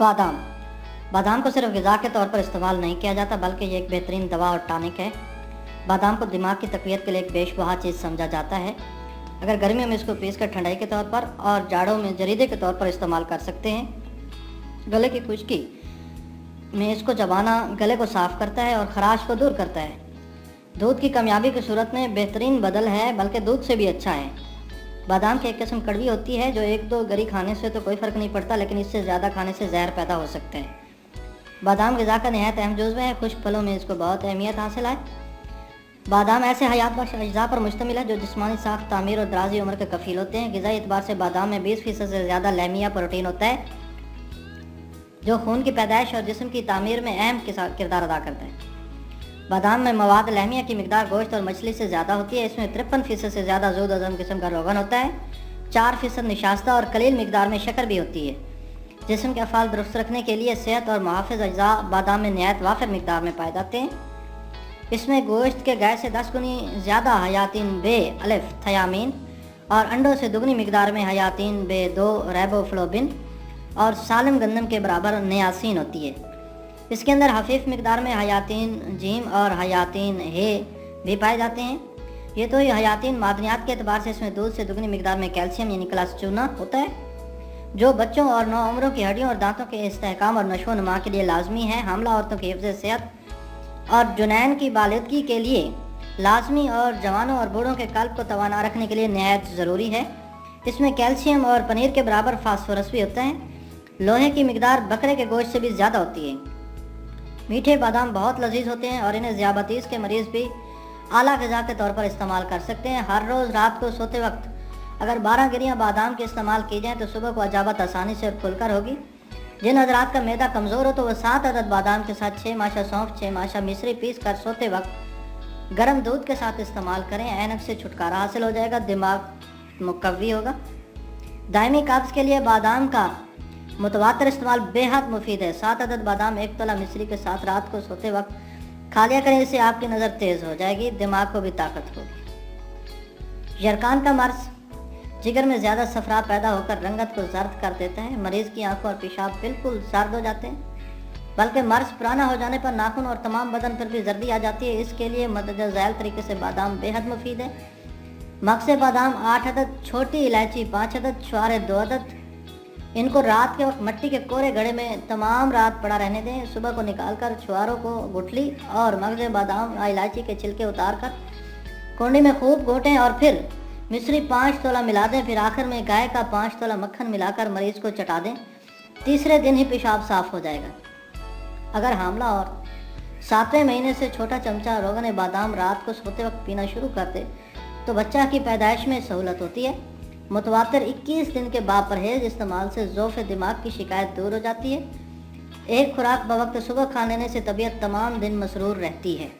बादाम बादाम को सिर्फ ग़िज़ा के तौर पर इस्तेमाल नहीं किया जाता, बल्कि ये एक बेहतरीन दवा और टॉनिक है। बादाम को दिमाग की तक़वियत के लिए एक बेशबहा चीज़ समझा जाता है। अगर गर्मियों में इसको पीस कर ठंडाई के तौर पर और जाड़ों में जरीदे के तौर पर इस्तेमाल कर सकते हैं। गले की खुश्की में इसको चबाना गले को साफ़ करता है और ख़राश को दूर करता है। दूध की कमियाबी की सूरत में बेहतरीन बदल है, बल्कि दूध से भी अच्छा है। बादाम की एक किस्म कड़वी होती है, जो एक दो गरी खाने से तो कोई फ़र्क नहीं पड़ता, लेकिन इससे ज़्यादा खाने से जहर पैदा हो सकते हैं। बादाम ग़िज़ा का नहायत अहम जुज़्व है। खुश्क फलों में इसको बहुत अहमियत हासिल है। बादाम ऐसे हयात बख्श अज्जा पर मुश्तमिल है जो जिस्मानी साख्त, तामीर और दराज़ी उम्र के कफ़ील होते हैं। ग़िज़ाई एतबार से बादाम में 20% से ज़्यादा लेमिया प्रोटीन होता है, जो खून की पैदाइश और जिस्म की तामीर में अहम किरदार अदा करता है। बादाम में मवाद लहमिया की मिकदार गोश्त और मछली से ज़्यादा होती है। इसमें 53% से ज़्यादा ज़ूद हज़म किस्म का रोगन होता है। 4% निशास्ता और कलील मिकदार में शक्कर भी होती है। जिस्म के अफ़ाल दुरुस्त रखने के लिए सेहत और मुहाफ़िज़ अज्जा बादाम में नहायत वाफ़िर मिकदार में पाए जाते हैं। इसमें गोश्त के गाय से 10 गुनी ज़्यादा हयातीन बे अलिफ थयामीन और अंडों से दुगनी मिकदार में हयातीन बे 2 रेबोफ्लोबिन और सालिम गंदम के बराबर नियासिन होती है। इसके अंदर हफीफ मिकदार में हयातीन जीम और हयातीन हे भी पाए जाते हैं। ये तो हयातीन मादनियात के अतबार से इसमें दूध से दुगनी मिकदार में कैल्शियम यानी क्लास्चूना होता है, जो बच्चों और नौउम्रों की हड्डियों और दांतों के इस्तेहकाम और नशो नुमा के लिए लाजमी है। हामला औरतों की हिफ्ज़ सेहत और जुनैन की बालिदगी के लिए लाजमी और जवानों और बूढ़ों के कल्ब को तवाना रखने के लिए नहायत ज़रूरी है। इसमें कैल्शियम और पनीर के बराबर फास्फोरस भी होता है। लोहे की मिकदार बकरे के गोश्त से भी ज़्यादा होती है। मीठे बादाम बहुत लजीज होते हैं और इन्हें ज़ियाबतीस के मरीज़ भी आला ग़िज़ा के तौर पर इस्तेमाल कर सकते हैं। हर रोज़ रात को सोते वक्त अगर 12 गिरियाँ बादाम के इस्तेमाल की जाएँ तो सुबह को अजाबत आसानी से और खुलकर होगी। जिन हज़रात का मैदा कमज़ोर हो तो वह 7 अदद बादाम के साथ 6 माशा सौंफ, 6 माशा मिश्री पीस कर सोते वक्त गर्म दूध के साथ इस्तेमाल करें। ऐनक से छुटकारा हासिल हो जाएगा, दिमाग मुकव्वी होगा। दायमी कब्ज़ के लिए बादाम का मुतवातर इस्तेमाल बेहद मुफीद है। 7 अदद बादाम 1 तोला मिश्री के साथ रात को सोते वक्त खा लिया करें। इससे आपकी नज़र तेज़ हो जाएगी, दिमाग को भी ताकत होगी। यरकान का मर्ज़ जिगर में ज़्यादा सफरा पैदा होकर रंगत को जर्द कर देता है। मरीज़ की आंखों और पेशाब बिल्कुल जर्द हो जाते हैं, बल्कि मर्ज़ पुराना हो जाने पर नाखून और तमाम बदन पर भी जर्दी आ जाती है। इसके लिए मदद ज़ैल तरीके से बादाम बेहद मुफीद है। मगज़ बादाम 8 अदद, छोटी इलायची 5 अदद, छुआरे 2 अदद। इनको रात के वक्त मिट्टी के कोरे घड़े में तमाम रात पड़ा रहने दें। सुबह को निकालकर छुआरों को गुठली और मगज़ बादाम और इलायची के छिलके उतार कर कोंडी में खूब घोटें और फिर मिश्री 5 तोला मिला दें। फिर आखिर में गाय का 5 तोला मक्खन मिलाकर मरीज़ को चटा दें। तीसरे दिन ही पेशाब साफ़ हो जाएगा। अगर हामला और 7वें महीने से छोटा चमचा रोगन बादाम रात को सोते वक्त पीना शुरू कर दे तो बच्चा की पैदाइश में सहूलत होती है। मुतवातर 21 दिन के बाद परहेज इस्तेमाल से ज़ौफ़ दिमाग की शिकायत दूर हो जाती है। एक खुराक बवक्त सुबह खा लेने से तबीयत तमाम दिन मसरूर रहती है।